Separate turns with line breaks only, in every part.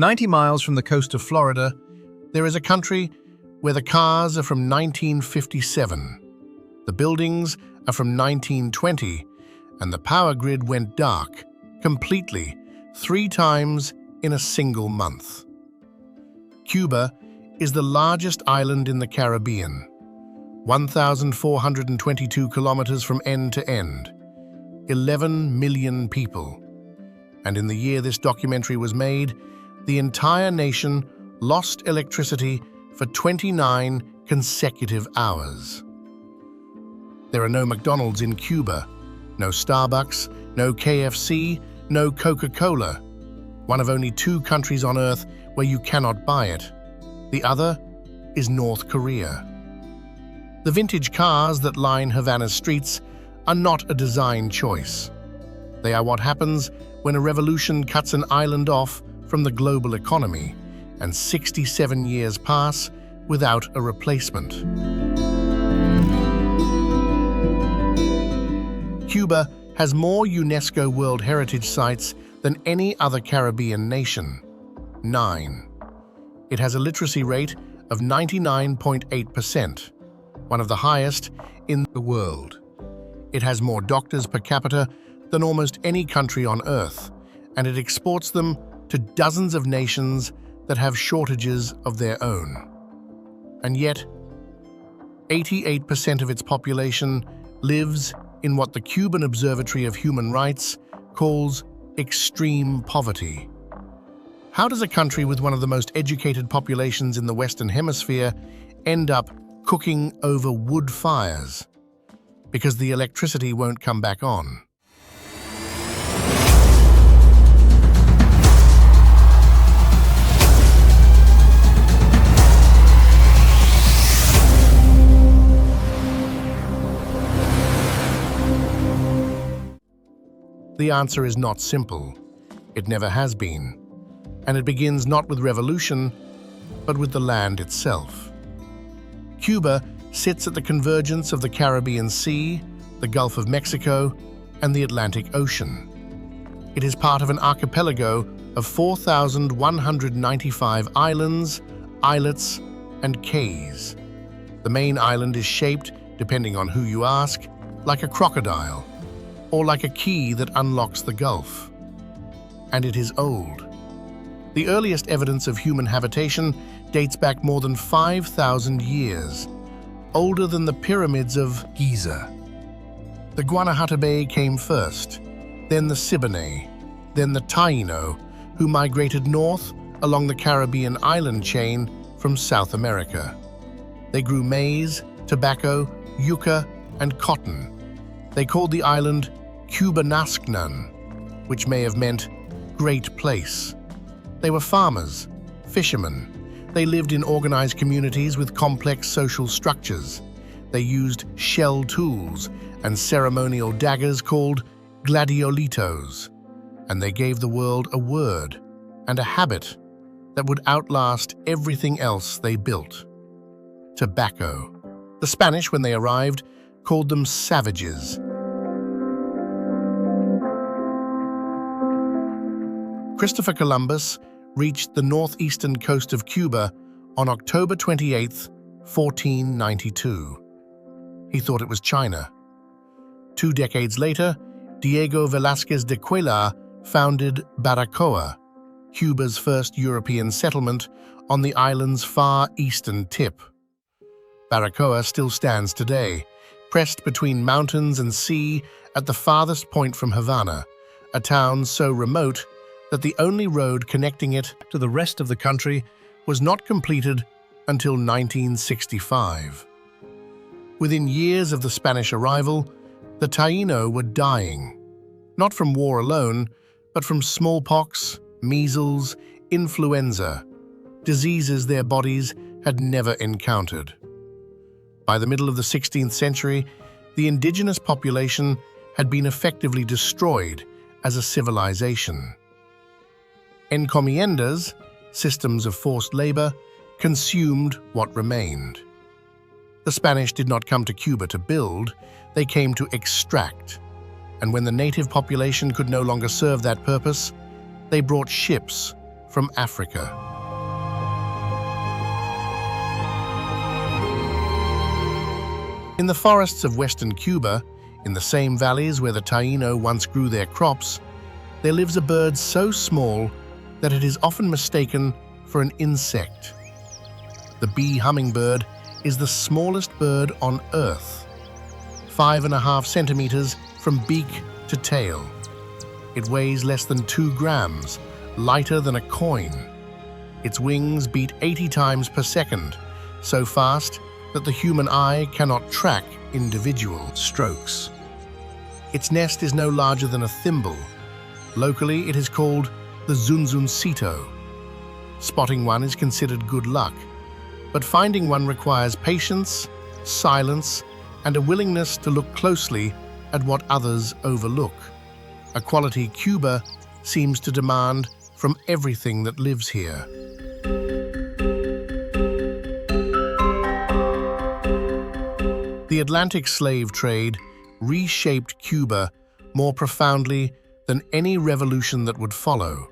90 miles from the coast of Florida, there is a country where the cars are from 1957, the buildings are from 1920, and the power grid went dark completely 3 times in a single month. Cuba is the largest island in the Caribbean, 1,422 kilometers from end to end, 11 million people. And in the year this documentary was made, the entire nation lost electricity for 29 consecutive hours. There are no McDonald's in Cuba, no Starbucks, no KFC, no Coca-Cola. One of only 2 countries on Earth where you cannot buy it. The other is North Korea. The vintage cars that line Havana's streets are not a design choice. They are what happens when a revolution cuts an island off from the global economy, and 67 years pass without a replacement. Cuba has more UNESCO World Heritage Sites than any other Caribbean nation, 9. It has a literacy rate of 99.8%, one of the highest in the world. It has more doctors per capita than almost any country on Earth, and it exports them to dozens of nations that have shortages of their own. And yet, 88% of its population lives in what the Cuban Observatory of Human Rights calls extreme poverty. How does a country with one of the most educated populations in the Western Hemisphere end up cooking over wood fires? Because the electricity won't come back on. The answer is not simple. It never has been. And it begins not with revolution, but with the land itself. Cuba sits at the convergence of the Caribbean Sea, the Gulf of Mexico, and the Atlantic Ocean. It is part of an archipelago of 4,195 islands, islets, and cays. The main island is shaped, depending on who you ask, like a crocodile, or like a key that unlocks the Gulf. And it is old. The earliest evidence of human habitation dates back more than 5,000 years, older than the pyramids of Giza. The Guanahatabe came first, then the Siboney, then the Taino, who migrated north along the Caribbean island chain from South America. They grew maize, tobacco, yucca, and cotton. They called the island Cubanasknan, which may have meant great place. They were farmers, fishermen. They lived in organized communities with complex social structures. They used shell tools and ceremonial daggers called gladiolitos, and they gave the world a word and a habit that would outlast everything else they built: tobacco. The Spanish, when they arrived, called them savages. Christopher Columbus reached the northeastern coast of Cuba on October 28, 1492. He thought it was China. 2 decades later, Diego Velázquez de Cuellar founded Baracoa, Cuba's first European settlement on the island's far eastern tip. Baracoa still stands today, pressed between mountains and sea at the farthest point from Havana, a town so remote that the only road connecting it to the rest of the country was not completed until 1965. Within years of the Spanish arrival, the Taino were dying, not from war alone, but from smallpox, measles, influenza, diseases their bodies had never encountered. By the middle of the 16th century, the indigenous population had been effectively destroyed as a civilization. Encomiendas, systems of forced labor, consumed what remained. The Spanish did not come to Cuba to build, they came to extract. And when the native population could no longer serve that purpose, they brought ships, from Africa. In the forests of western Cuba, in the same valleys where the Taíno once grew their crops, there lives a bird so small that it is often mistaken for an insect. The bee hummingbird is the smallest bird on Earth, 5.5 centimeters from beak to tail. It weighs less than 2 grams, lighter than a coin. Its wings beat 80 times per second, so fast that the human eye cannot track individual strokes. Its nest is no larger than a thimble. Locally, it is called the zunzuncito. Spotting one is considered good luck, but finding one requires patience, silence, and a willingness to look closely at what others overlook, a quality Cuba seems to demand from everything that lives here. The Atlantic slave trade reshaped Cuba more profoundly than any revolution that would follow.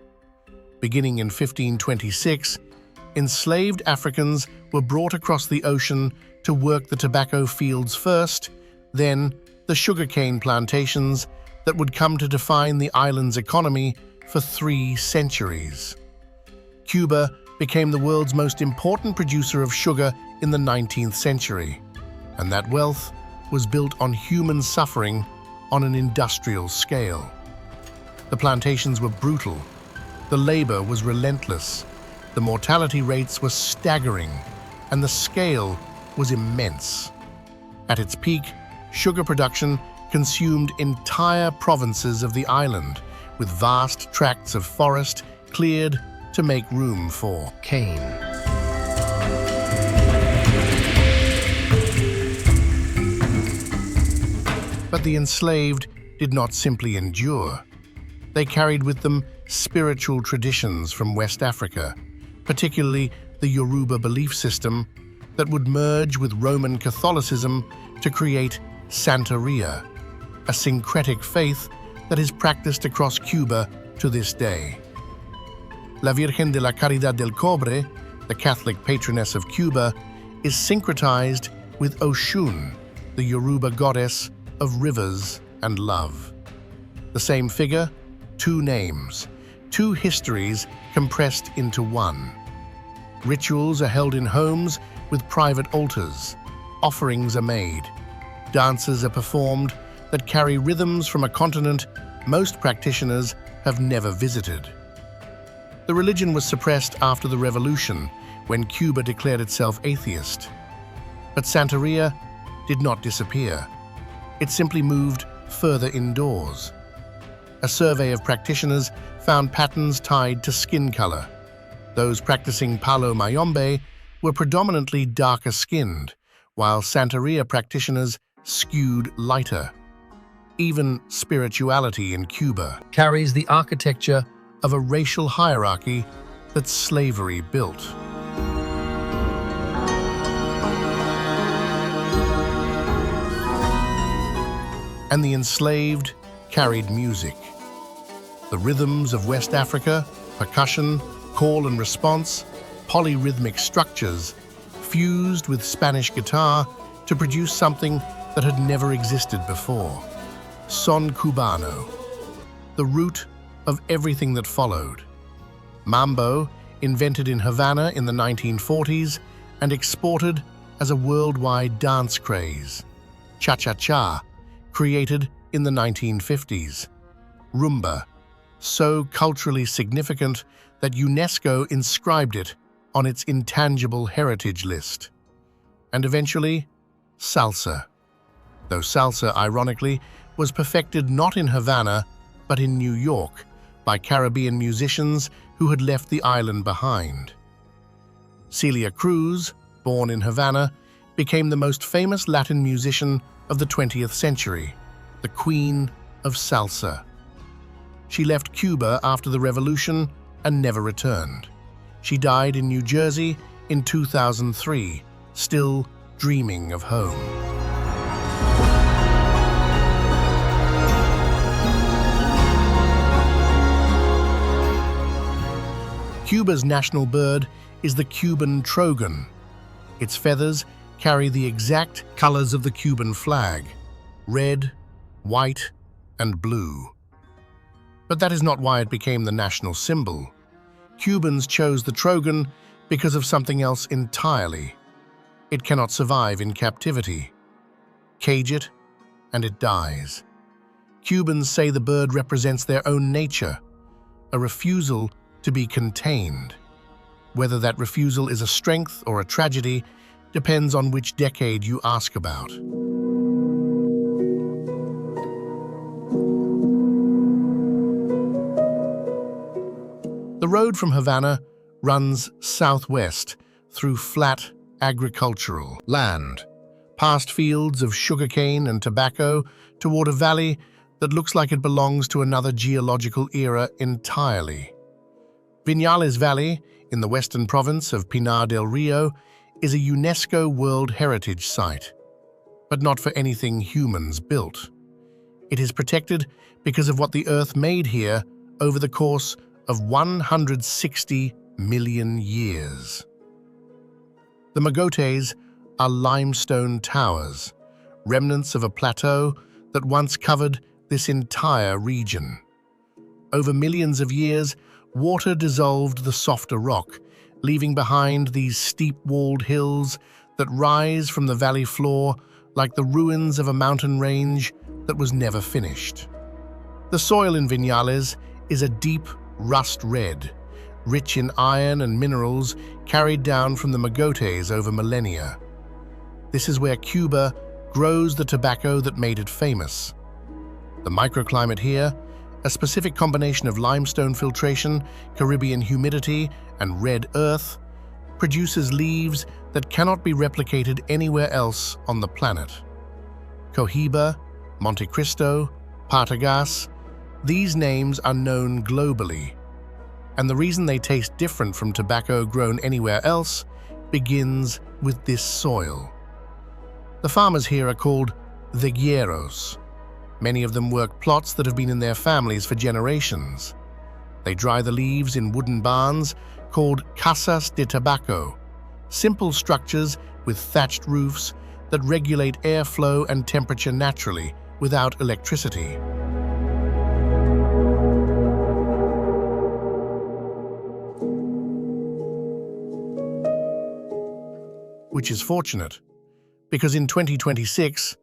Beginning in 1526, enslaved Africans were brought across the ocean to work the tobacco fields first, then the sugarcane plantations that would come to define the island's economy for 3 centuries. Cuba became the world's most important producer of sugar in the 19th century, and that wealth was built on human suffering on an industrial scale. The plantations were brutal, the labor was relentless, the mortality rates were staggering, and the scale was immense. At its peak, sugar production consumed entire provinces of the island, with vast tracts of forest cleared to make room for cane. But the enslaved did not simply endure. They carried with them spiritual traditions from West Africa, particularly the Yoruba belief system that would merge with Roman Catholicism to create Santeria, a syncretic faith that is practiced across Cuba to this day. La Virgen de la Caridad del Cobre, the Catholic patroness of Cuba, is syncretized with Oshun, the Yoruba goddess of rivers and love. The same figure, 2 names, 2 histories compressed into one. Rituals are held in homes with private altars, offerings are made, dances are performed that carry rhythms from a continent most practitioners have never visited. The religion was suppressed after the revolution, when Cuba declared itself atheist. But Santeria did not disappear. It simply moved further indoors. A survey of practitioners found patterns tied to skin color. Those practicing Palo Mayombe were predominantly darker skinned, while Santeria practitioners skewed lighter. Even spirituality in Cuba carries the architecture of a racial hierarchy that slavery built. And the enslaved carried music. The rhythms of West Africa, percussion, call and response, polyrhythmic structures, fused with Spanish guitar to produce something that had never existed before. Son cubano, the root of everything that followed. Mambo, invented in Havana in the 1940s and exported as a worldwide dance craze. Cha-cha-cha, created in the 1950s. Rumba, so culturally significant that UNESCO inscribed it on its intangible heritage list. And eventually, salsa. Though salsa, ironically, was perfected not in Havana, but in New York, by Caribbean musicians who had left the island behind. Celia Cruz, born in Havana, became the most famous Latin musician of the 20th century, the Queen of Salsa. She left Cuba after the revolution and never returned. She died in New Jersey in 2003, still dreaming of home. Cuba's national bird is the Cuban trogon. Its feathers carry the exact colors of the Cuban flag: red, white, and blue. But that is not why it became the national symbol. Cubans chose the trogon because of something else entirely. It cannot survive in captivity. Cage it, and it dies. Cubans say the bird represents their own nature, a refusal to be contained. Whether that refusal is a strength or a tragedy depends on which decade you ask about. The road from Havana runs southwest through flat agricultural land, past fields of sugarcane and tobacco toward a valley that looks like it belongs to another geological era entirely. Viñales Valley, in the western province of Pinar del Rio, is a UNESCO World Heritage Site, but not for anything humans built. It is protected because of what the Earth made here over the course of 160 million years. The mogotes are limestone towers, remnants of a plateau that once covered this entire region. Over millions of years, water dissolved the softer rock, leaving behind these steep-walled hills that rise from the valley floor like the ruins of a mountain range that was never finished. The soil in Viñales is a deep rust red, rich in iron and minerals carried down from the mogotes over millennia. This is where Cuba grows the tobacco that made it famous. The microclimate here, a specific combination of limestone filtration, Caribbean humidity, and red earth, produces leaves that cannot be replicated anywhere else on the planet. Cohiba, Monte Cristo, Partagas, these names are known globally, and the reason they taste different from tobacco grown anywhere else begins with this soil. The farmers here are called vegueros. Many of them work plots that have been in their families for generations. They dry the leaves in wooden barns called casas de tabaco, simple structures with thatched roofs that regulate airflow and temperature naturally without electricity. Which is fortunate, because in 2026,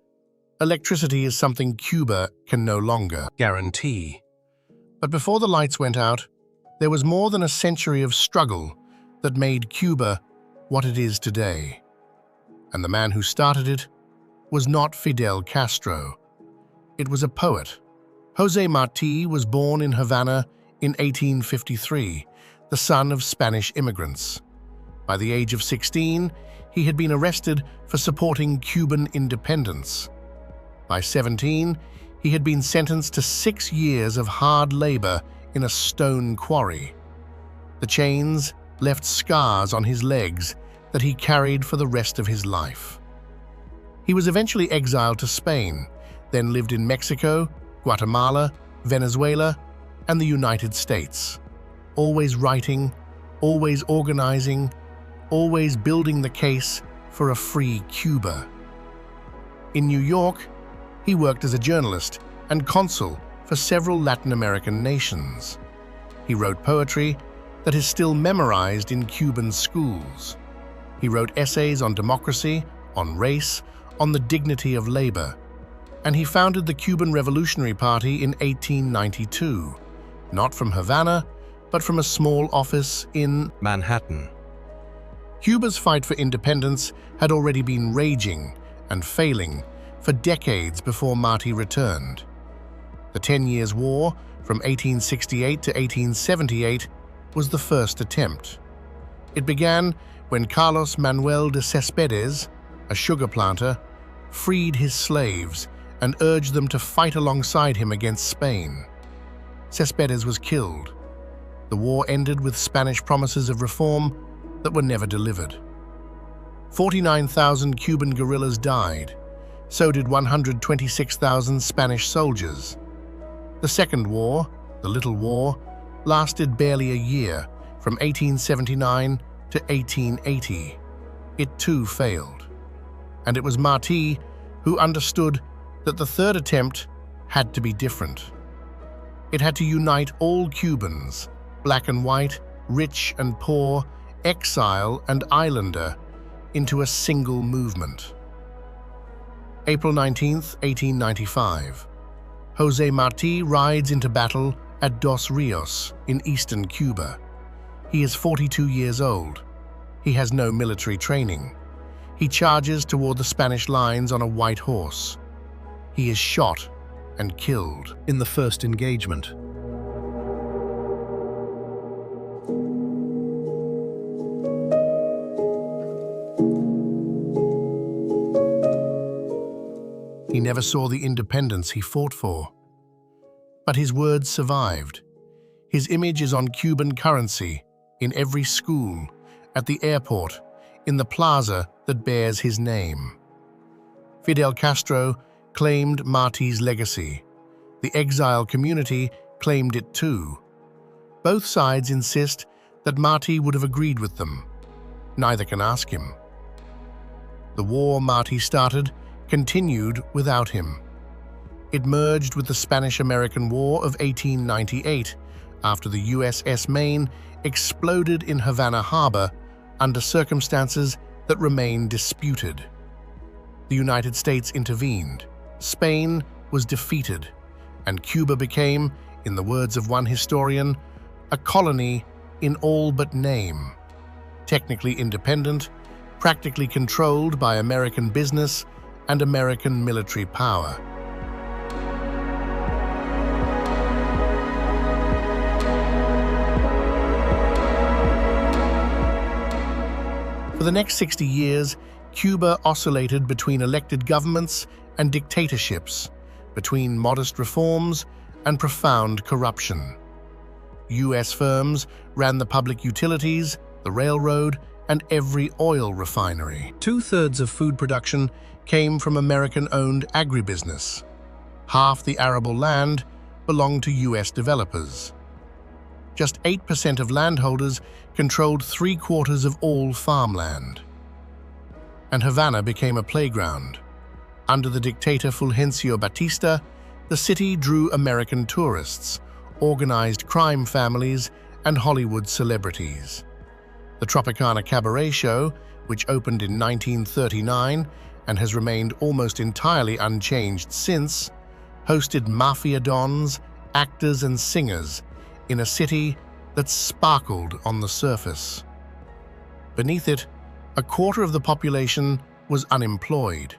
electricity is something Cuba can no longer guarantee. But before the lights went out, there was more than a century of struggle that made Cuba what it is today. And the man who started it was not Fidel Castro. It was a poet. José Martí was born in Havana in 1853, the son of Spanish immigrants. By the age of 16, he had been arrested for supporting Cuban independence. By 17, he had been sentenced to 6 years of hard labor in a stone quarry. The chains left scars on his legs that he carried for the rest of his life. He was eventually exiled to Spain, then lived in Mexico, Guatemala, Venezuela, and the United States, always writing, always organizing, always building the case for a free Cuba. In New York, he worked as a journalist and consul for several Latin American nations. He wrote poetry that is still memorized in Cuban schools. He wrote essays on democracy, on race, on the dignity of labor, and he founded the Cuban Revolutionary Party in 1892, not from Havana, but from a small office in Manhattan. Cuba's fight for independence had already been raging and failing for decades before Martí returned. The 10 Years' War, from 1868 to 1878, was the first attempt. It began when Carlos Manuel de Céspedes, a sugar planter, freed his slaves and urged them to fight alongside him against Spain. Céspedes was killed. The war ended with Spanish promises of reform that were never delivered. 49,000 Cuban guerrillas died. So did 126,000 Spanish soldiers. The Second War, the Little War, lasted barely a year, from 1879 to 1880. It too failed. And it was Martí who understood that the third attempt had to be different. It had to unite all Cubans, black and white, rich and poor, exile and islander, into a single movement. April 19, 1895. José Martí rides into battle at Dos Rios in eastern Cuba. He is 42 years old. He has no military training. He charges toward the Spanish lines on a white horse. He is shot and killed in the first engagement. He never saw the independence he fought for. But his words survived. His image is on Cuban currency, in every school, at the airport, in the plaza that bears his name. Fidel Castro claimed Martí's legacy. The exile community claimed it too. Both sides insist that Martí would have agreed with them. Neither can ask him. The war Martí started continued without him. It merged with the Spanish-American War of 1898 after the USS Maine exploded in Havana harbor under circumstances that remain disputed. The United States intervened, Spain was defeated, and Cuba became, in the words of one historian, a colony in all but name, technically independent, practically controlled by American business and American military power. For the next 60 years, Cuba oscillated between elected governments and dictatorships, between modest reforms and profound corruption. U.S. firms ran the public utilities, the railroad, and every oil refinery. 2/3 of food production came from American-owned agribusiness. Half the arable land belonged to U.S. developers. Just 8% of landholders controlled 3/4 of all farmland. And Havana became a playground. Under the dictator Fulgencio Batista, the city drew American tourists, organized crime families, and Hollywood celebrities. The Tropicana Cabaret Show, which opened in 1939 and has remained almost entirely unchanged since, hosted mafia dons, actors, and singers in a city that sparkled on the surface. Beneath it, 1/4 of the population was unemployed.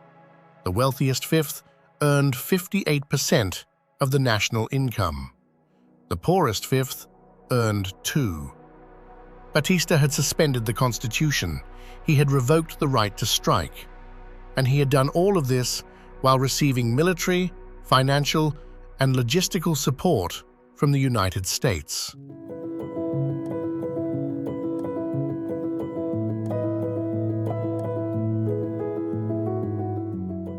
The wealthiest fifth earned 58% of the national income. The poorest fifth earned 2%. Batista had suspended the Constitution. He had revoked the right to strike. And he had done all of this while receiving military, financial, and logistical support from the United States.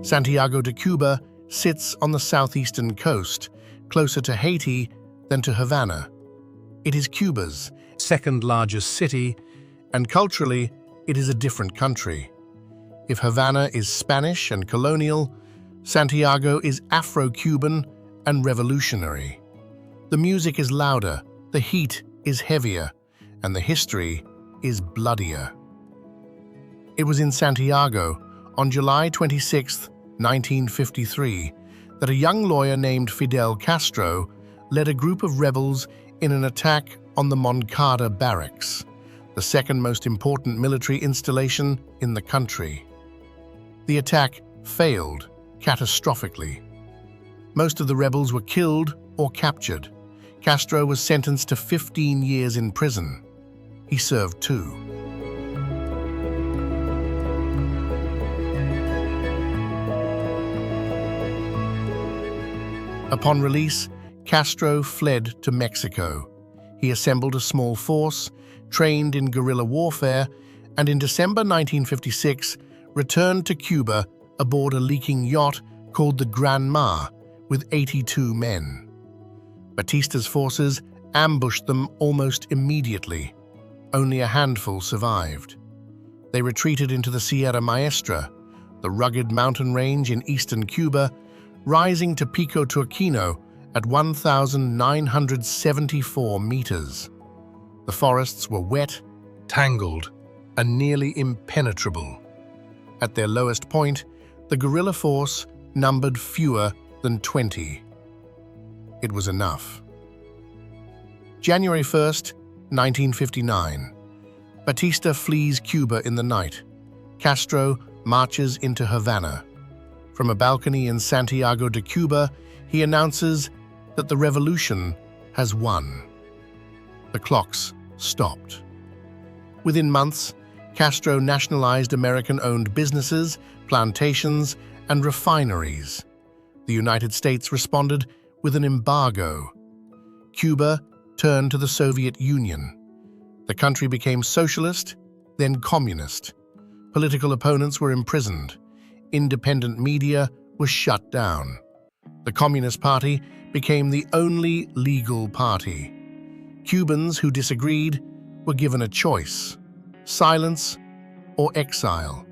Santiago de Cuba sits on the southeastern coast, closer to Haiti than to Havana. It is Cuba's second largest city, and culturally, it is a different country. If Havana is Spanish and colonial, Santiago is Afro-Cuban and revolutionary. The music is louder, the heat is heavier, and the history is bloodier. It was in Santiago, on July 26, 1953, that a young lawyer named Fidel Castro led a group of rebels in an attack on the Moncada barracks, the second most important military installation in the country. The attack failed catastrophically. Most of the rebels were killed or captured. Castro was sentenced to 15 years in prison. He served 2. Upon release, Castro fled to Mexico. He assembled a small force, trained in guerrilla warfare, and in December 1956 returned to Cuba aboard a leaking yacht called the Granma with 82 men. Batista's forces ambushed them almost immediately. Only a handful survived. They retreated into the Sierra Maestra, the rugged mountain range in eastern Cuba, rising to Pico Turquino at 1,974 meters. The forests were wet, tangled, and nearly impenetrable. At their lowest point, the guerrilla force numbered fewer than 20. It was enough. January 1st, 1959. Batista flees Cuba in the night. Castro marches into Havana. From a balcony in Santiago de Cuba, he announces that the revolution has won. The clocks stopped. Within months, Castro nationalized American-owned businesses, plantations, and refineries. The United States responded with an embargo. Cuba turned to the Soviet Union. The country became socialist, then communist. Political opponents were imprisoned. Independent media was shut down. The Communist Party became the only legal party. Cubans who disagreed were given a choice: silence or exile.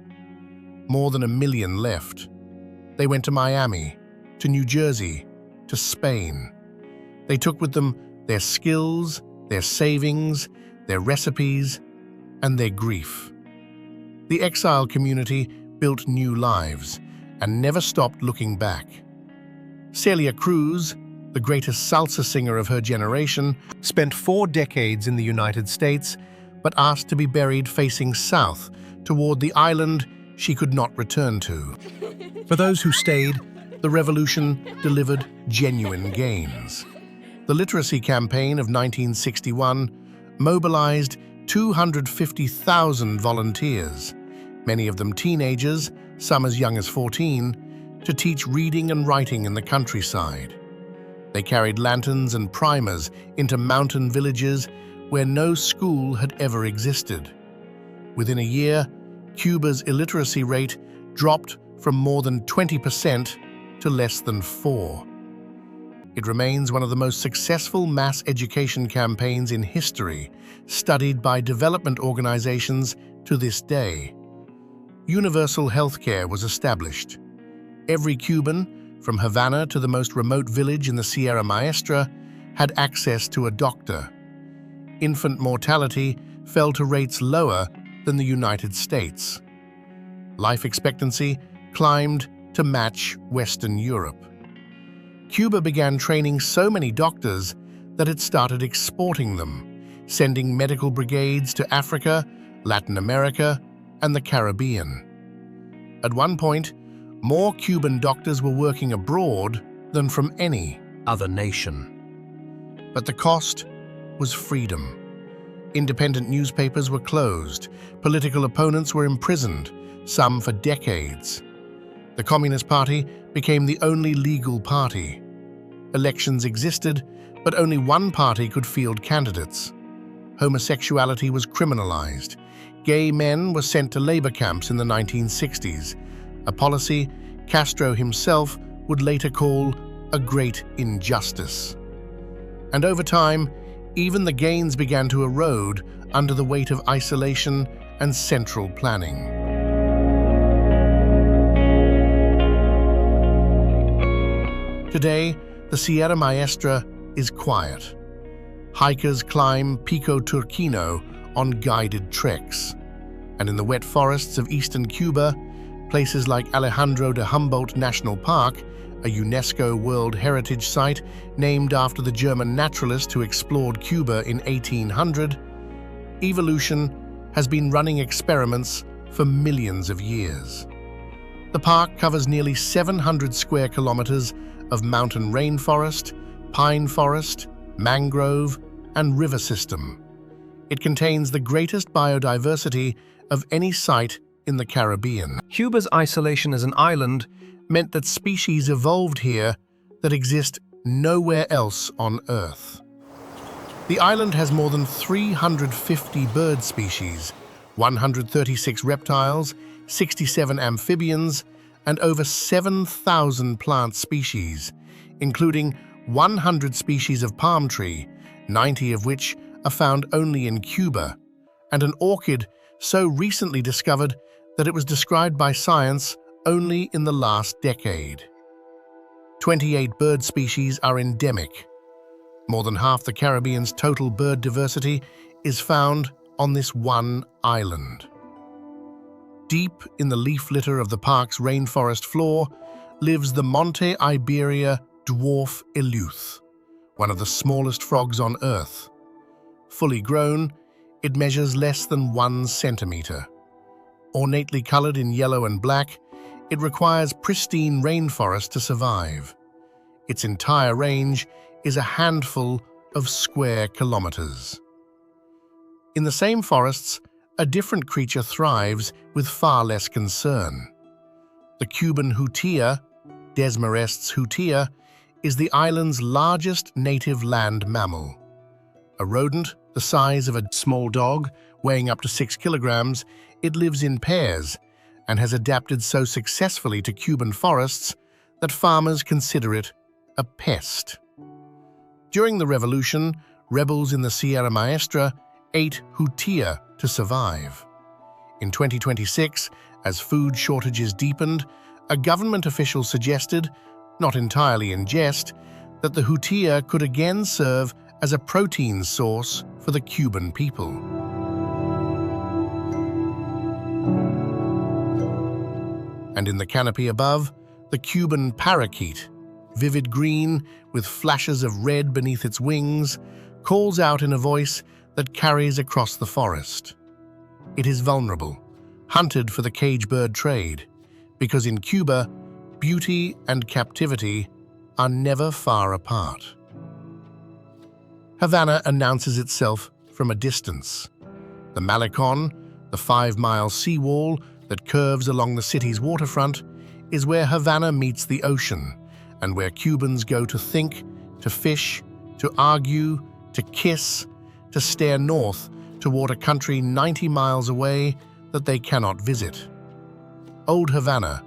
More than 1 million left. They went to Miami, to New Jersey, to Spain. They took with them their skills, their savings, their recipes, and their grief. The exile community built new lives and never stopped looking back. Celia Cruz, the greatest salsa singer of her generation, spent 4 decades in the United States, but asked to be buried facing south toward the island she could not return to. For those who stayed, the revolution delivered genuine gains. The literacy campaign of 1961 mobilized 250,000 volunteers, many of them teenagers, some as young as 14, to teach reading and writing in the countryside. They carried lanterns and primers into mountain villages where no school had ever existed. Within a year, Cuba's illiteracy rate dropped from more than 20% to less than 4%. It remains one of the most successful mass education campaigns in history, studied by development organizations to this day. Universal healthcare was established. Every Cuban, from Havana to the most remote village in the Sierra Maestra, had access to a doctor. Infant mortality fell to rates lower than the United States. Life expectancy climbed to match Western Europe. Cuba began training so many doctors that it started exporting them, sending medical brigades to Africa, Latin America, and the Caribbean. At one point, more Cuban doctors were working abroad than from any other nation. But the cost was freedom. Independent newspapers were closed, political opponents were imprisoned, some for decades. The Communist Party became the only legal party. Elections existed, but only one party could field candidates. Homosexuality was criminalized. Gay men were sent to labor camps in the 1960s, a policy Castro himself would later call a great injustice. And over time, even the gains began to erode under the weight of isolation and central planning. Today, the Sierra Maestra is quiet. Hikers climb Pico Turquino on guided treks. And in the wet forests of eastern Cuba, places like Alejandro de Humboldt National Park, a UNESCO World Heritage Site named after the German naturalist who explored Cuba in 1800, evolution has been running experiments for millions of years. The park covers nearly 700 square kilometers of mountain rainforest, pine forest, mangrove, and river system. It contains the greatest biodiversity of any site in the Caribbean. Cuba's isolation as an island meant that species evolved here that exist nowhere else on Earth. The island has more than 350 bird species, 136 reptiles, 67 amphibians, and over 7,000 plant species, including 100 species of palm tree, 90 of which are found only in Cuba, and an orchid so recently discovered that it was described by science only in the last decade. 28 bird species are endemic. More than half the Caribbean's total bird diversity is found on this one island. Deep in the leaf litter of the park's rainforest floor lives the Monte Iberia dwarf eleuth, one of the smallest frogs on Earth. Fully grown, it measures less than 1 centimeter. Ornately colored in yellow and black, it requires pristine rainforest to survive. Its entire range is a handful of square kilometers. In the same forests, a different creature thrives with far less concern. The Cuban hutia, Desmarestes hutia, is the island's largest native land mammal. A rodent the size of a small dog, weighing up to 6 kilograms, it lives in pairs and has adapted so successfully to Cuban forests that farmers consider it a pest. During the revolution, rebels in the Sierra Maestra ate hutia to survive. In 2026, as food shortages deepened, a government official suggested, not entirely in jest, that the hutia could again serve as a protein source for the Cuban people. And in the canopy above, the Cuban parakeet, vivid green with flashes of red beneath its wings, calls out in a voice that carries across the forest. It is vulnerable, hunted for the cage bird trade, because in Cuba, beauty and captivity are never far apart. Havana announces itself from a distance. The Malecon, the 5-mile seawall that curves along the city's waterfront, is where Havana meets the ocean and where Cubans go to think, to fish, to argue, to kiss, to stare north toward a country 90 miles away that they cannot visit. Old Havana,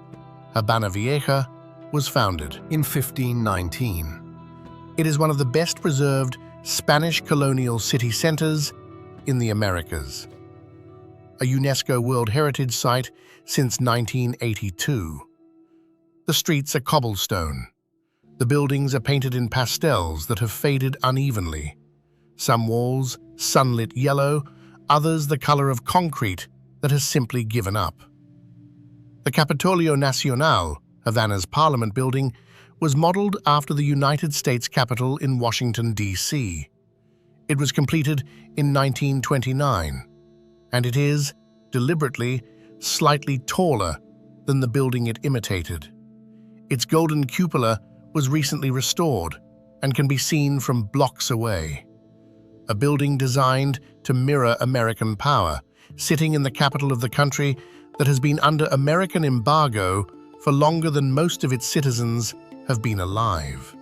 Habana Vieja, was founded in 1519. It is one of the best preserved Spanish colonial city centers in the Americas. A UNESCO World Heritage Site since 1982. The streets are cobblestone. The buildings are painted in pastels that have faded unevenly. Some walls sunlit yellow, others the color of concrete that has simply given up. The Capitolio Nacional, Havana's Parliament building, was modeled after the United States Capitol in Washington, D.C. It was completed in 1929, and it is, deliberately, slightly taller than the building it imitated. Its golden cupola was recently restored and can be seen from blocks away. A building designed to mirror American power, sitting in the capital of the country that has been under American embargo for longer than most of its citizens have been alive.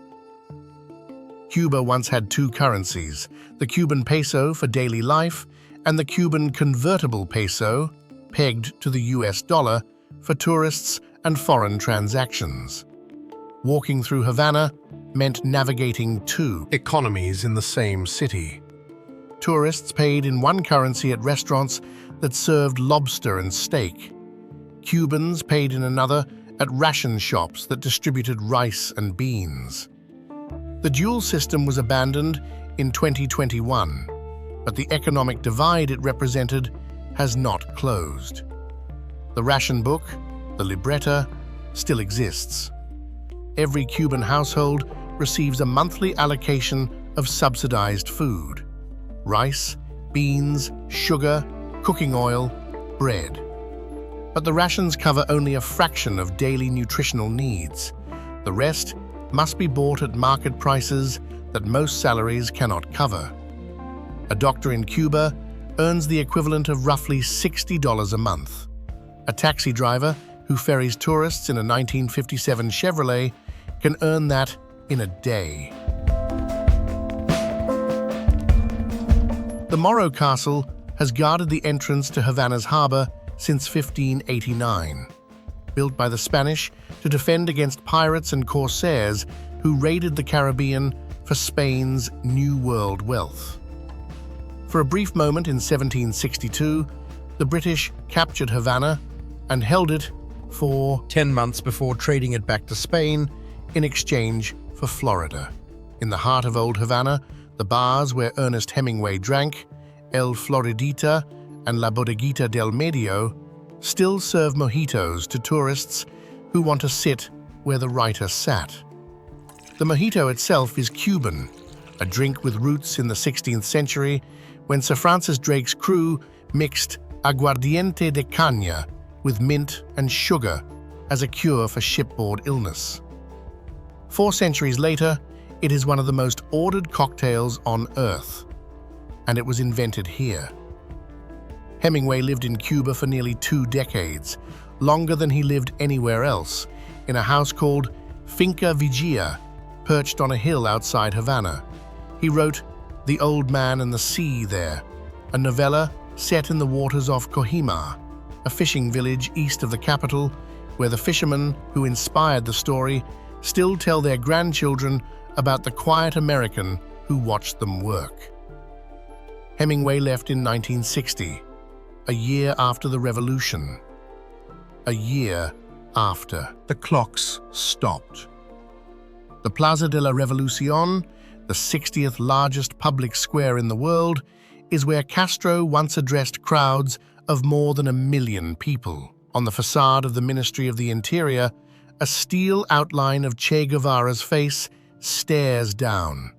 Cuba once had 2 currencies, the Cuban peso for daily life and the Cuban convertible peso, pegged to the US dollar, for tourists and foreign transactions. Walking through Havana meant navigating 2 economies in the same city. Tourists paid in one currency at restaurants that served lobster and steak. Cubans paid in another at ration shops that distributed rice and beans. The dual system was abandoned in 2021, but the economic divide it represented has not closed. The ration book, the libreta, still exists. Every Cuban household receives a monthly allocation of subsidized food: rice, beans, sugar, cooking oil, bread. But the rations cover only a fraction of daily nutritional needs. The rest must be bought at market prices that most salaries cannot cover. A doctor in Cuba earns the equivalent of roughly $60 a month. A taxi driver who ferries tourists in a 1957 Chevrolet can earn that in a day. The Morro Castle has guarded the entrance to Havana's harbor since 1589, built by the Spanish to defend against pirates and corsairs who raided the Caribbean for Spain's New World wealth. For a brief moment in 1762, the British captured Havana and held it for 10 months before trading it back to Spain in exchange for Florida. In the heart of old Havana, the bars where Ernest Hemingway drank, El Floridita and La Bodeguita del Medio, still serve mojitos to tourists who want to sit where the writer sat. The mojito itself is Cuban, a drink with roots in the 16th century when Sir Francis Drake's crew mixed aguardiente de caña with mint and sugar as a cure for shipboard illness. 4 centuries later, it is one of the most ordered cocktails on Earth, and it was invented here. Hemingway lived in Cuba for nearly 2 decades, longer than he lived anywhere else, in a house called Finca Vigia, perched on a hill outside Havana. He wrote The Old Man and the Sea there, a novella set in the waters off Cohima, a fishing village east of the capital, where the fishermen who inspired the story still tell their grandchildren about the quiet American who watched them work. Hemingway left in 1960, a year after the Revolution. A year after the clocks stopped. The Plaza de la Revolución, the 60th largest public square in the world, is where Castro once addressed crowds of more than 1 million people. On the facade of the Ministry of the Interior, a steel outline of Che Guevara's face stares down.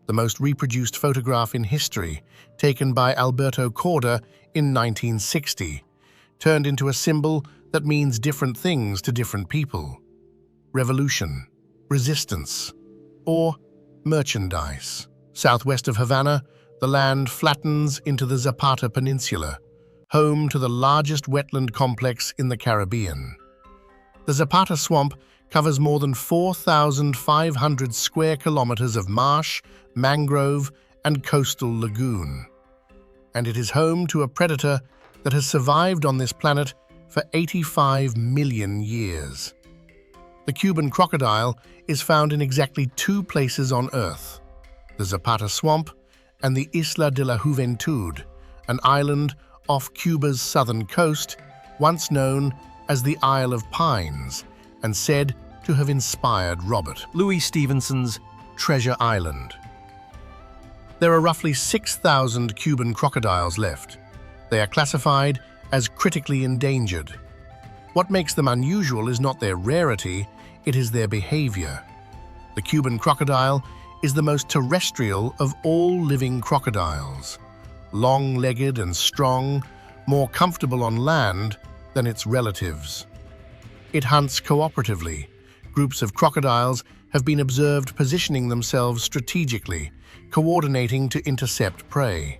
The most reproduced photograph in history, taken by Alberto Corda in 1960, turned into a symbol that means different things to different people. Revolution, resistance, or merchandise. Southwest of Havana, the land flattens into the Zapata Peninsula, home to the largest wetland complex in the Caribbean. The Zapata Swamp covers more than 4,500 square kilometers of marsh, mangrove, and coastal lagoon. And it is home to a predator that has survived on this planet for 85 million years. The Cuban crocodile is found in exactly 2 places on Earth, the Zapata Swamp and the Isla de la Juventud, an island off Cuba's southern coast, once known as the Isle of Pines, and said to have inspired Robert Louis Stevenson's Treasure Island. There are roughly 6,000 Cuban crocodiles left. They are classified as critically endangered. What makes them unusual is not their rarity, it is their behavior. The Cuban crocodile is the most terrestrial of all living crocodiles. Long-legged and strong, more comfortable on land than its relatives. It hunts cooperatively. Groups of crocodiles have been observed positioning themselves strategically, coordinating to intercept prey.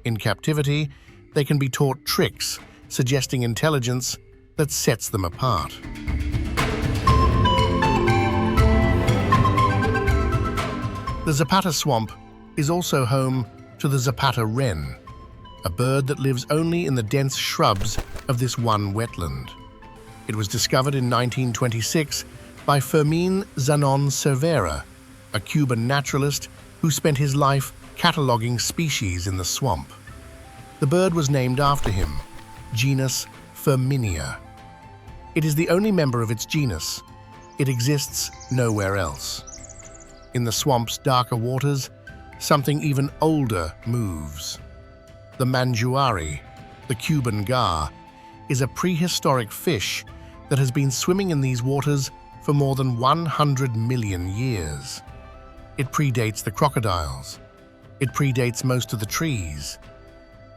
In captivity, they can be taught tricks, suggesting intelligence that sets them apart. The Zapata Swamp is also home to the Zapata wren, a bird that lives only in the dense shrubs of this one wetland. It was discovered in 1926 by Fermín Zanon Cervera, a Cuban naturalist who spent his life cataloging species in the swamp. The bird was named after him, genus Firminia. It is the only member of its genus. It exists nowhere else. In the swamp's darker waters, something even older moves. The manjuari, the Cuban gar, is a prehistoric fish that has been swimming in these waters for more than 100 million years. It predates the crocodiles. It predates most of the trees.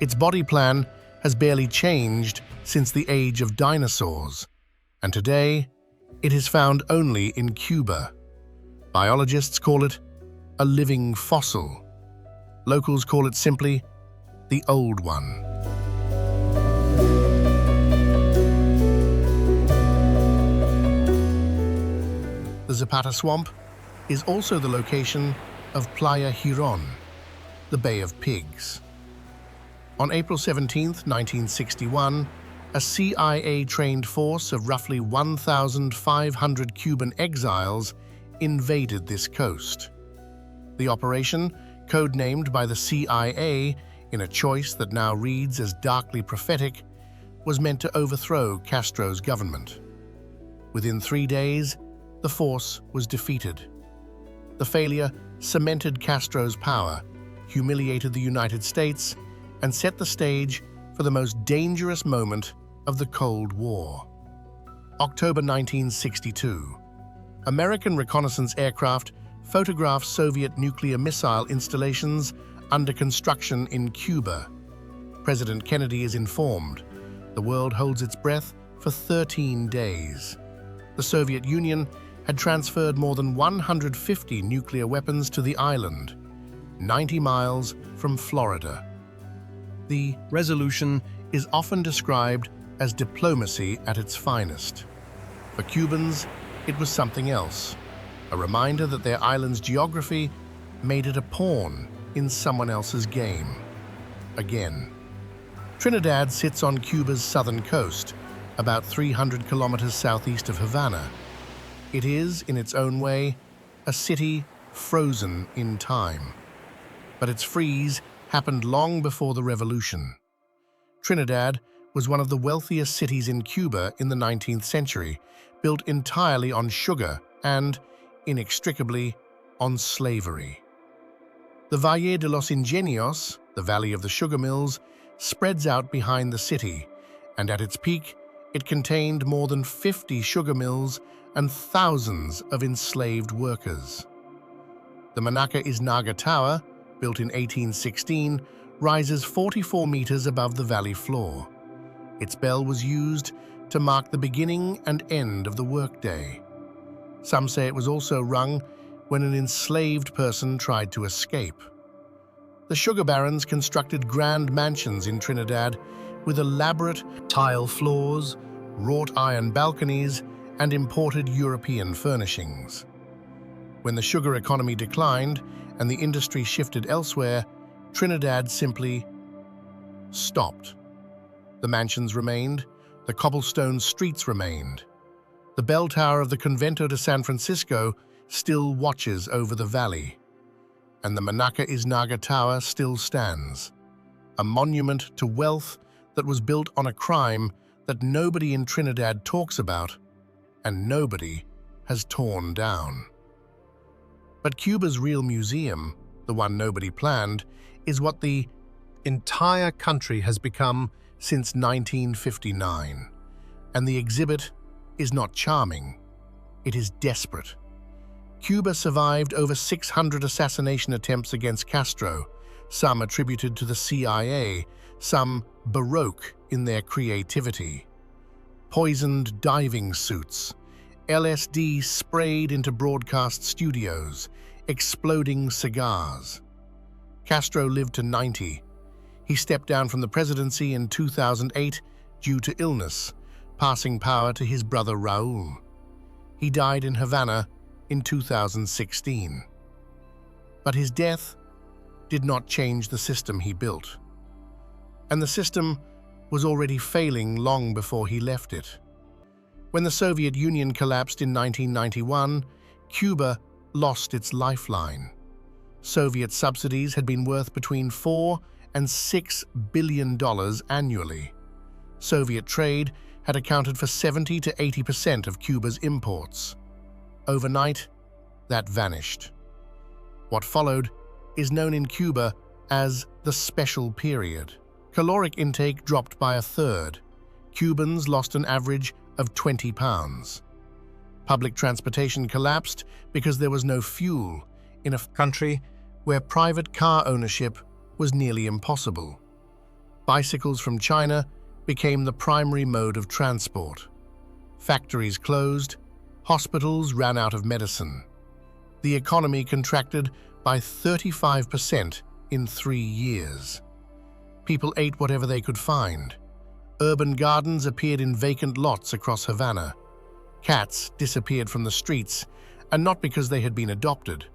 Its body plan has barely changed since the age of dinosaurs, and today it is found only in Cuba. Biologists call it a living fossil. Locals call it simply the Old One. The Zapata Swamp is also the location of Playa Girón, the Bay of Pigs. On April 17, 1961, a CIA-trained force of roughly 1,500 Cuban exiles invaded this coast. The operation, codenamed by the CIA in a choice that now reads as darkly prophetic, was meant to overthrow Castro's government. Within 3 days, the force was defeated. The failure cemented Castro's power, humiliated the United States, and set the stage for the most dangerous moment of the Cold War. October 1962. American reconnaissance aircraft photograph Soviet nuclear missile installations under construction in Cuba. President Kennedy is informed. The world holds its breath for 13 days. The Soviet Union had transferred more than 150 nuclear weapons to the island, 90 miles from Florida. The resolution is often described as diplomacy at its finest. For Cubans, it was something else, a reminder that their island's geography made it a pawn in someone else's game. Again. Trinidad sits on Cuba's southern coast, about 300 kilometers southeast of Havana. It is, in its own way, a city frozen in time. But its freeze happened long before the revolution. Trinidad was one of the wealthiest cities in Cuba in the 19th century, built entirely on sugar and, inextricably, on slavery. The Valle de los Ingenios, the Valley of the Sugar Mills, spreads out behind the city, and at its peak, it contained more than 50 sugar mills and thousands of enslaved workers. The Manaca Iznaga Tower, built in 1816, rises 44 meters above the valley floor. Its bell was used to mark the beginning and end of the workday. Some say it was also rung when an enslaved person tried to escape. The sugar barons constructed grand mansions in Trinidad with elaborate tile floors, wrought iron balconies, and imported European furnishings. When the sugar economy declined and the industry shifted elsewhere, Trinidad simply stopped. The mansions remained, the cobblestone streets remained. The bell tower of the Convento de San Francisco still watches over the valley, and the Manaca Iznaga Tower still stands, a monument to wealth that was built on a crime that nobody in Trinidad talks about and nobody has torn down. But Cuba's real museum, the one nobody planned, is what the entire country has become since 1959. And the exhibit is not charming, it is desperate. Cuba survived over 600 assassination attempts against Castro, some attributed to the CIA, some baroque in their creativity. Poisoned diving suits, LSD sprayed into broadcast studios, exploding cigars. Castro lived to 90. He stepped down from the presidency in 2008 due to illness, passing power to his brother Raul. He died in Havana in 2016. But his death did not change the system he built. And the system was already failing long before he left it. When the Soviet Union collapsed in 1991, Cuba lost its lifeline. Soviet subsidies had been worth between $4 and $6 billion annually. Soviet trade had accounted for 70 to 80% of Cuba's imports. Overnight, that vanished. What followed is known in Cuba as the Special Period. Caloric intake dropped by a third. Cubans lost an average of 20 pounds. Public transportation collapsed because there was no fuel in a country where private car ownership was nearly impossible. Bicycles from China became the primary mode of transport. Factories closed, hospitals ran out of medicine. The economy contracted by 35% in 3 years. People ate whatever they could find. Urban gardens appeared in vacant lots across Havana. Cats disappeared from the streets, and not because they had been adopted.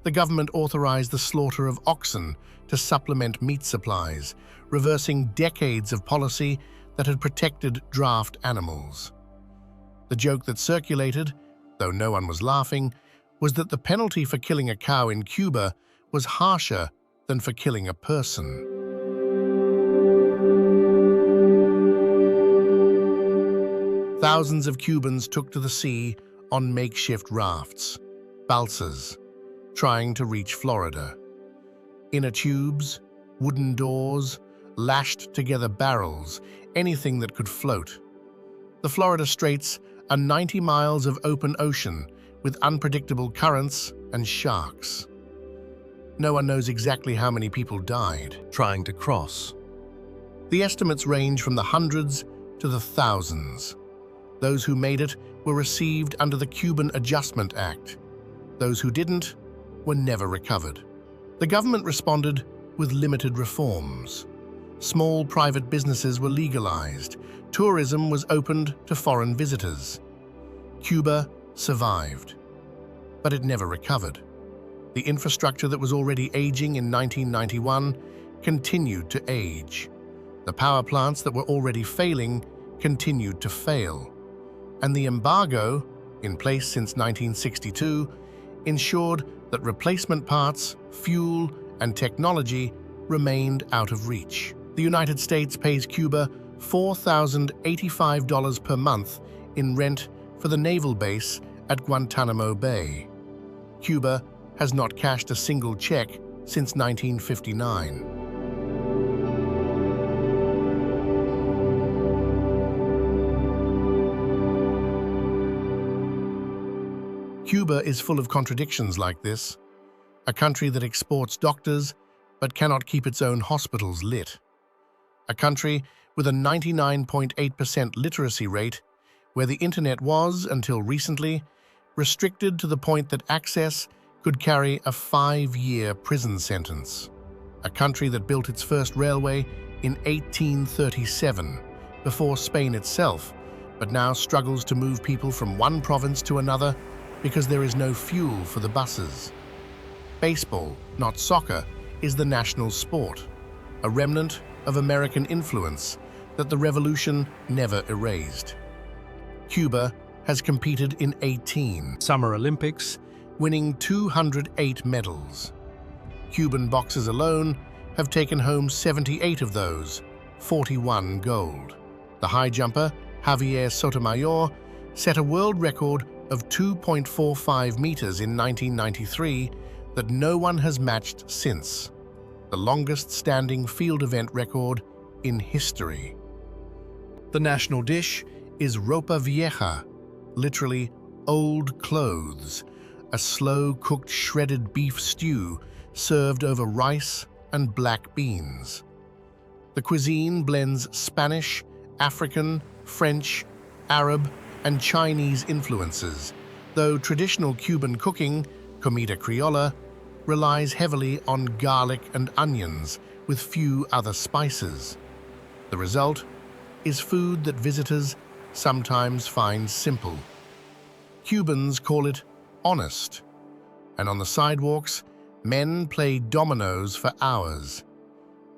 The government authorized the slaughter of oxen to supplement meat supplies, reversing decades of policy that had protected draft animals. The joke that circulated, though no one was laughing, was that the penalty for killing a cow in Cuba was harsher than for killing a person. Thousands of Cubans took to the sea on makeshift rafts, balsas, trying to reach Florida. Inner tubes, wooden doors, lashed together barrels, anything that could float. The Florida Straits are 90 miles of open ocean with unpredictable currents and sharks. No one knows exactly how many people died
trying to cross.
The estimates range from the hundreds to the thousands. Those who made it were received under the Cuban Adjustment Act. Those who didn't were never recovered. The government responded with limited reforms. Small private businesses were legalized. Tourism was opened to foreign visitors. Cuba survived, but it never recovered. The infrastructure that was already aging in 1991 continued to age. The power plants that were already failing continued to fail. And the embargo, in place since 1962, ensured that replacement parts, fuel, and technology remained out of reach. The United States pays Cuba $4,085 per month in rent for the naval base at Guantanamo Bay. Cuba has not cashed a single check since 1959. Cuba is full of contradictions like this. A country that exports doctors but cannot keep its own hospitals lit. A country with a 99.8% literacy rate where the internet was, until recently, restricted to the point that access could carry a 5-year prison sentence. A country that built its first railway in 1837, before Spain itself, but now struggles to move people from one province to another because there is no fuel for the buses. Baseball, not soccer, is the national sport, a remnant of American influence that the revolution never erased. Cuba has competed in 18
Summer Olympics,
winning 208 medals. Cuban boxers alone have taken home 78 of those, 41 gold. The high jumper, Javier Sotomayor, set a world record of 2.45 meters in 1993 that no one has matched since, the longest-standing field event record in history. The national dish is ropa vieja, literally old clothes, a slow-cooked shredded beef stew served over rice and black beans. The cuisine blends Spanish, African, French, Arab, and Chinese influences, though traditional Cuban cooking, comida criolla, relies heavily on garlic and onions with few other spices. The result is food that visitors sometimes find simple. Cubans call it honest, and on the sidewalks, men play dominoes for hours.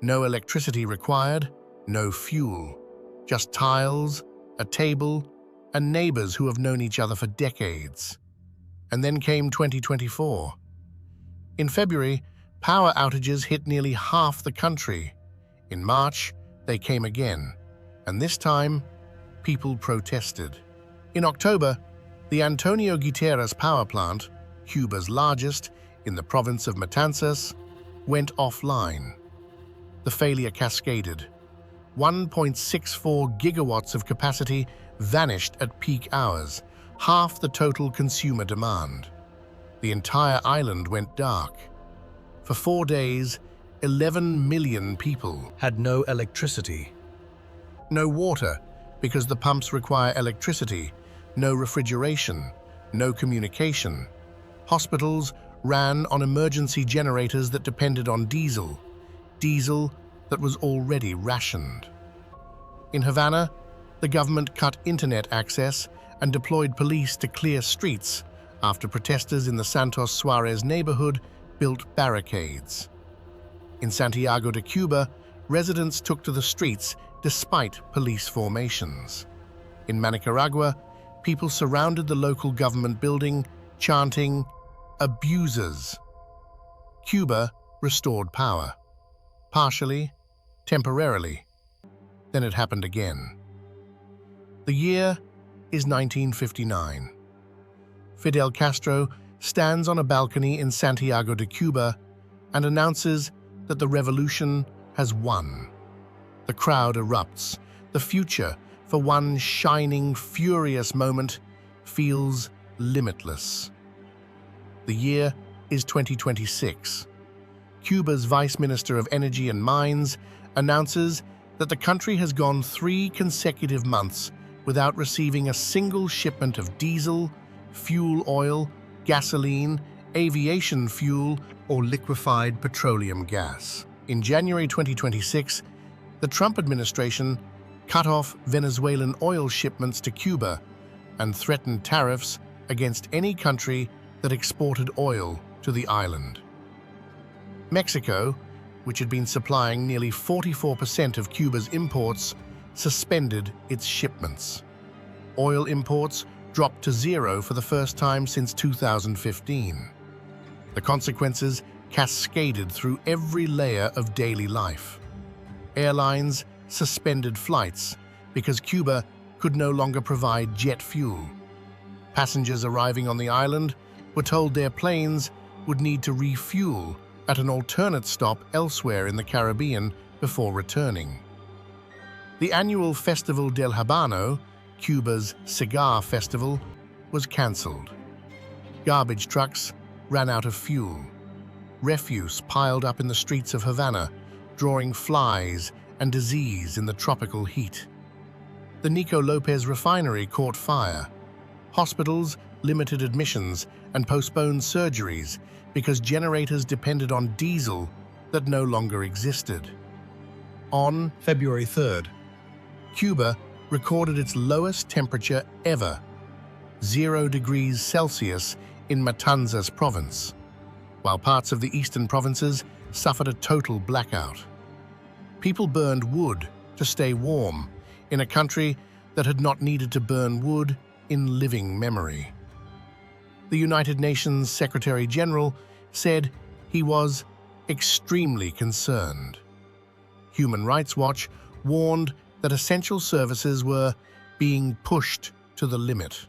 No electricity required, no fuel, just tiles, a table, and neighbors who have known each other for decades. And then came 2024. In February, power outages hit nearly half the country. In March, they came again, and this time, people protested. In October, the Antonio Guterres power plant, Cuba's largest, in the province of Matanzas, went offline. The failure cascaded. 1.64 gigawatts of capacity vanished at peak hours, half the total consumer demand. The entire island went dark. For 4 days, 11 million people
had no electricity.
No water, because the pumps require electricity, no refrigeration, no communication. Hospitals ran on emergency generators that depended on diesel that was already rationed. In Havana, the government cut internet access and deployed police to clear streets after protesters in the Santos Suarez neighborhood built barricades. In Santiago de Cuba, residents took to the streets despite police formations. In Nicaragua, people surrounded the local government building, chanting, "Abusers." Cuba restored power. Partially, temporarily. Then it happened again. The year is 1959. Fidel Castro stands on a balcony in Santiago de Cuba and announces that the revolution has won. The crowd erupts. The future, for one shining, furious moment, feels limitless. The year is 2026. Cuba's Vice Minister of Energy and Mines announces that the country has gone 3 consecutive months without receiving a single shipment of diesel, fuel oil, gasoline, aviation fuel, or liquefied petroleum gas. In January 2026, the Trump administration cut off Venezuelan oil shipments to Cuba and threatened tariffs against any country that exported oil to the island. Mexico, which had been supplying nearly 44% of Cuba's imports, suspended its shipments. Oil imports dropped to zero for the first time since 2015. The consequences cascaded through every layer of daily life. Airlines suspended flights because Cuba could no longer provide jet fuel. Passengers arriving on the island were told their planes would need to refuel at an alternate stop elsewhere in the Caribbean before returning. The annual Festival del Habano, Cuba's cigar festival, was cancelled. Garbage trucks ran out of fuel. Refuse piled up in the streets of Havana, drawing flies and disease in the tropical heat. The Nico Lopez refinery caught fire. Hospitals limited admissions and postponed surgeries because generators depended on diesel that no longer existed. On
February 3rd,
Cuba recorded its lowest temperature ever, 0 degrees Celsius in Matanzas province, while parts of the eastern provinces suffered a total blackout. People burned wood to stay warm in a country that had not needed to burn wood in living memory. The United Nations Secretary General said he was extremely concerned. Human Rights Watch warned that essential services were being pushed to the limit.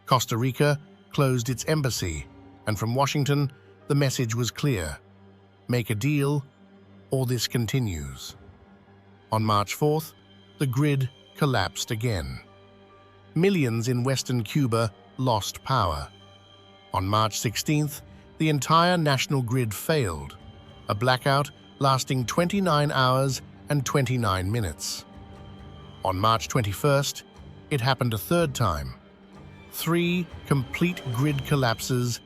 Costa Rica closed its embassy, and from Washington, the message was clear: make a deal, or this continues. On March 4th, the grid collapsed again. Millions in western Cuba lost power. On March 16th, the entire national grid failed, a blackout lasting 29 hours and 29 minutes. On March 21st, it happened a third time. 3 complete grid collapses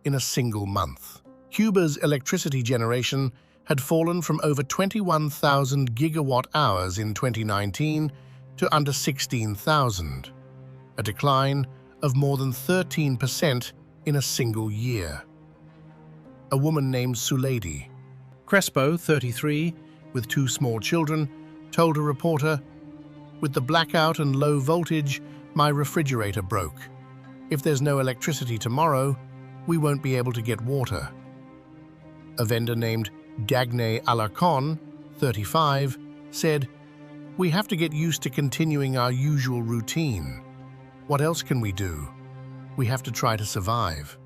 in a single month. Cuba's electricity generation had fallen from over 21,000 gigawatt hours in 2019 to under 16,000, a decline of more than 13% in a single year. A woman named Sulady
Crespo, 33,
with 2 small children, told a reporter, "With the blackout and low voltage, my refrigerator broke. If there's no electricity tomorrow, we won't be able to get water." A vendor named Dagne Alarcon, 35, said, "We have to get used to continuing our usual routine. What else can we do? We have to try to survive."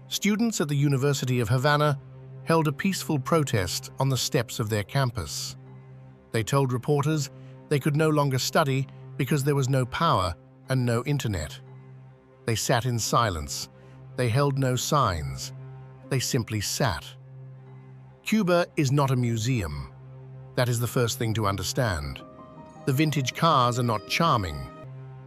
Students at the University of Havana held a peaceful protest on the steps of their campus. They told reporters they could no longer study because there was no power and no internet. They sat in silence. They held no signs. They simply sat. Cuba is not a museum. That is the first thing to understand. The vintage cars are not charming.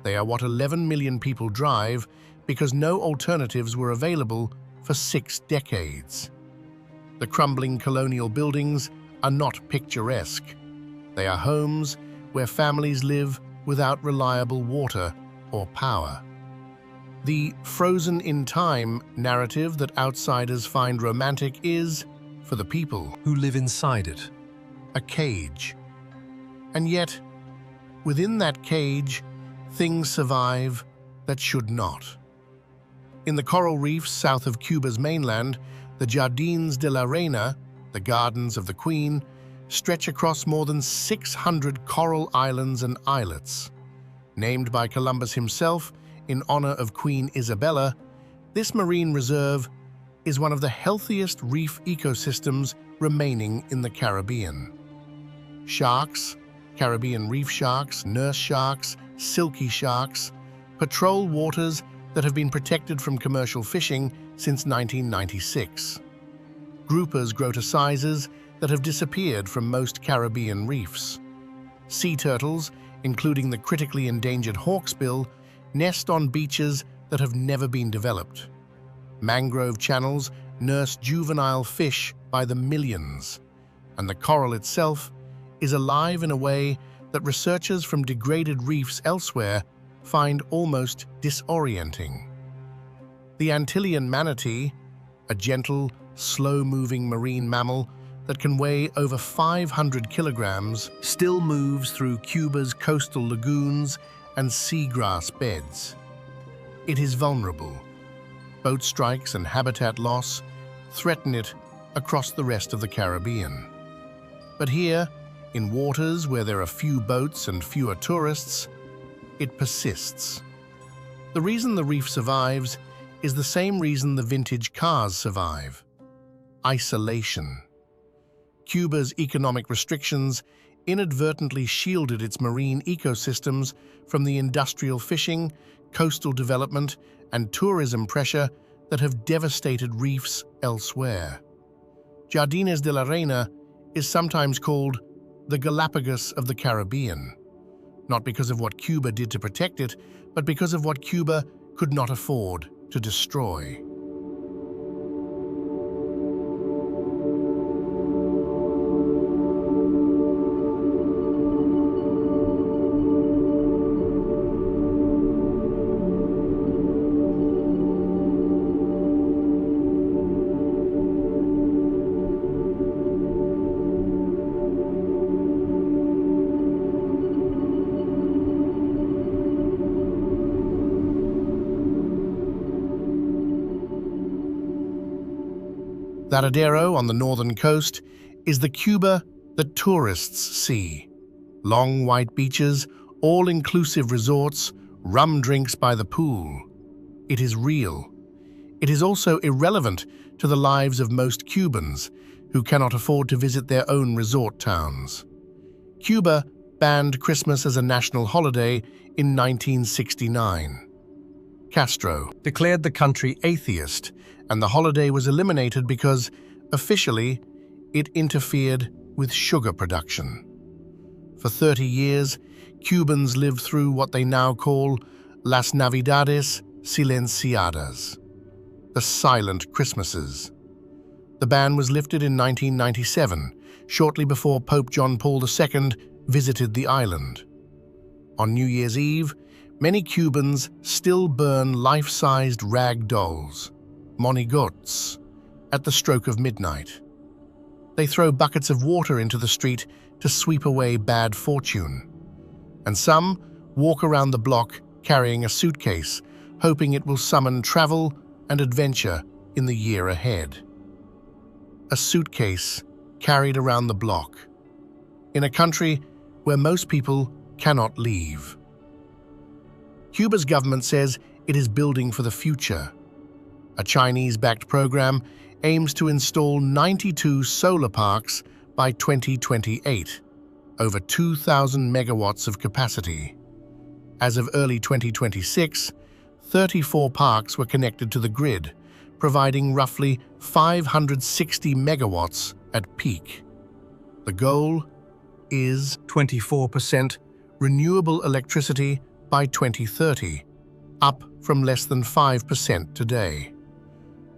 They are what 11 million people drive because no alternatives were available for 6 decades. The crumbling colonial buildings are not picturesque. They are homes where families live without reliable water or power. The frozen in time narrative that outsiders find romantic is, for the people,
who live inside it,
a cage. And yet, within that cage, things survive that should not. In the coral reefs south of Cuba's mainland, the Jardins de la Reina, the Gardens of the Queen, stretch across more than 600 coral islands and islets. Named by Columbus himself in honor of Queen Isabella, this marine reserve is one of the healthiest reef ecosystems remaining in the Caribbean. Sharks, Caribbean reef sharks, nurse sharks, silky sharks, patrol waters that have been protected from commercial fishing since 1996. Groupers grow to sizes that have disappeared from most Caribbean reefs. Sea turtles, including the critically endangered hawksbill, nest on beaches that have never been developed. Mangrove channels nurse juvenile fish by the millions, and the coral itself is alive in a way that researchers from degraded reefs elsewhere find almost disorienting. The Antillean manatee, a gentle, slow-moving marine mammal that can weigh over 500 kilograms, still moves through Cuba's coastal lagoons and seagrass beds. It is vulnerable. Boat strikes and habitat loss threaten it across the rest of the Caribbean. But here, in waters where there are few boats and fewer tourists, it persists. The reason the reef survives is the same reason the vintage cars survive: isolation. Cuba's economic restrictions inadvertently shielded its marine ecosystems from the industrial fishing, coastal development, and tourism pressure that have devastated reefs elsewhere. Jardines de la Reina is sometimes called the Galapagos of the Caribbean, not because of what Cuba did to protect it, but because of what Cuba could not afford to destroy. Varadero on the northern coast is the Cuba that tourists see. Long white beaches, all-inclusive resorts, rum drinks by the pool. It is real. It is also irrelevant to the lives of most Cubans who cannot afford to visit their own resort towns. Cuba banned Christmas as a national holiday in 1969. Castro declared the country atheist, and the holiday was eliminated because, officially, it interfered with sugar production. For 30 years, Cubans lived through what they now call Las Navidades Silenciadas, the silent Christmases. The ban was lifted in 1997, shortly before Pope John Paul II visited the island. On New Year's Eve, many Cubans still burn life-sized rag dolls, monigotes, at the stroke of midnight. They throw buckets of water into the street to sweep away bad fortune. And some walk around the block carrying a suitcase, hoping it will summon travel and adventure in the year ahead. A suitcase carried around the block, in a country where most people cannot leave. Cuba's government says it is building for the future. A Chinese-backed program aims to install 92 solar parks by 2028, over 2,000 megawatts of capacity. As of early 2026, 34 parks were connected to the grid, providing roughly 560 megawatts at peak. The goal is 24% renewable electricity by 2030, up from less than 5% today.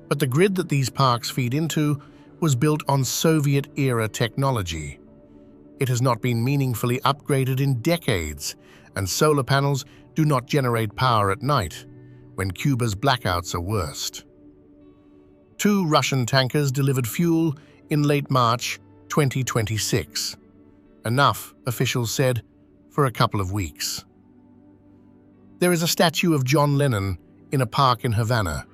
But the grid that these parks feed into was built on Soviet-era technology. It has not been meaningfully upgraded in decades, and solar panels do not generate power at night, when Cuba's blackouts are worst. 2 Russian tankers delivered fuel in late March 2026. Enough, officials said, for a couple of weeks. There is a statue of John Lennon in a park in Havana.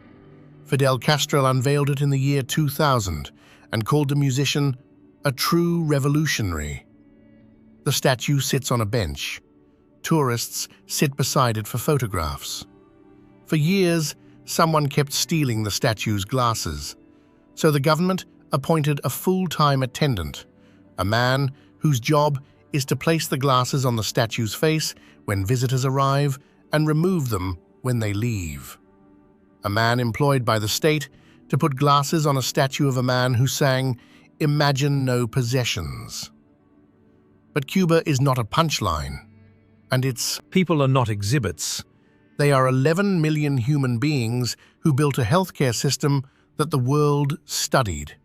Fidel Castro unveiled it in the year 2000 and called the musician a true revolutionary. The statue sits on a bench. tourists sit beside it for photographs. For years, someone kept stealing the statue's glasses, so the government appointed a full-time attendant, a man whose job is to place the glasses on the statue's face when visitors arrive and remove them when they leave. A man employed by the state to put glasses on a statue of a man who sang, "Imagine no possessions." But Cuba is not a punchline, and its
People are not exhibits.
they are 11 million human beings who built a healthcare system that the world studied,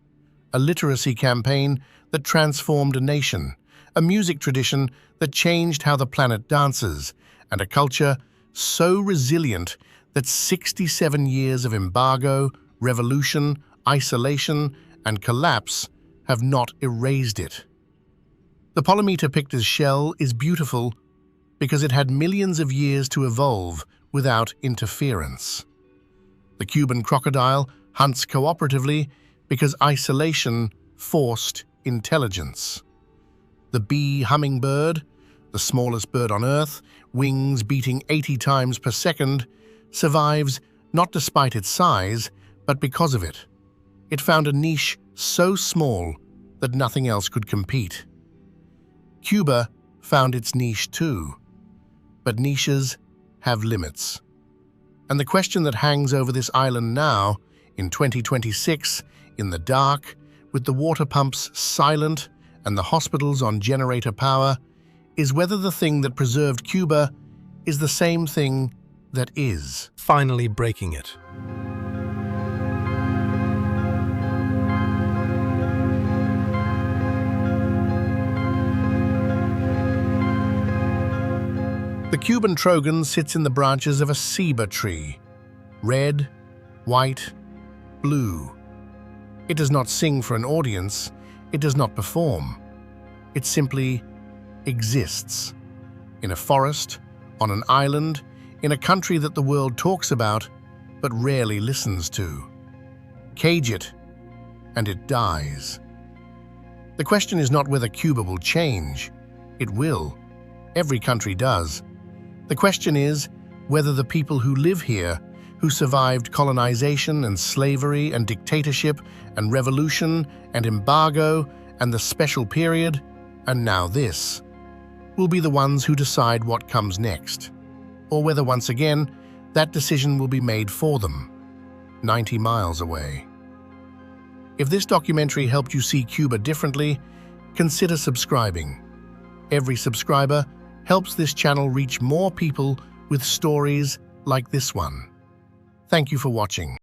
a literacy campaign that transformed a nation, a music tradition that changed how the planet dances, and a culture so resilient that 67 years of embargo, revolution, isolation, and collapse have not erased it. The Palomita Pictus shell is beautiful because it had millions of years to evolve without interference. The Cuban crocodile hunts cooperatively because isolation forced intelligence. The bee hummingbird, the smallest bird on Earth, wings beating 80 times per second, survives not despite its size, but because of it. It found a niche so small that nothing else could compete. Cuba found its niche too, but niches have limits. And the question that hangs over this island now, in 2026, in the dark, with the water pumps silent and the hospitals on generator power, is whether the thing that preserved Cuba is the same thing that is.
Finally breaking it.
The Cuban trogon sits in the branches of a ceiba tree, red, white, blue. It does not sing for an audience, it does not perform. It simply exists. In a forest, on an island, in a country that the world talks about, but rarely listens to. Cage it, and it dies. The question is not whether Cuba will change. It will. Every country does. The question is whether the people who live here, who survived colonization and slavery and dictatorship and revolution and embargo and the special period, and now this, will be the ones who decide what comes next, or whether once again that decision will be made for them, 90 miles away. If this documentary helped you see Cuba differently, consider subscribing. Every subscriber helps this channel reach more people with stories like this one. Thank you for watching.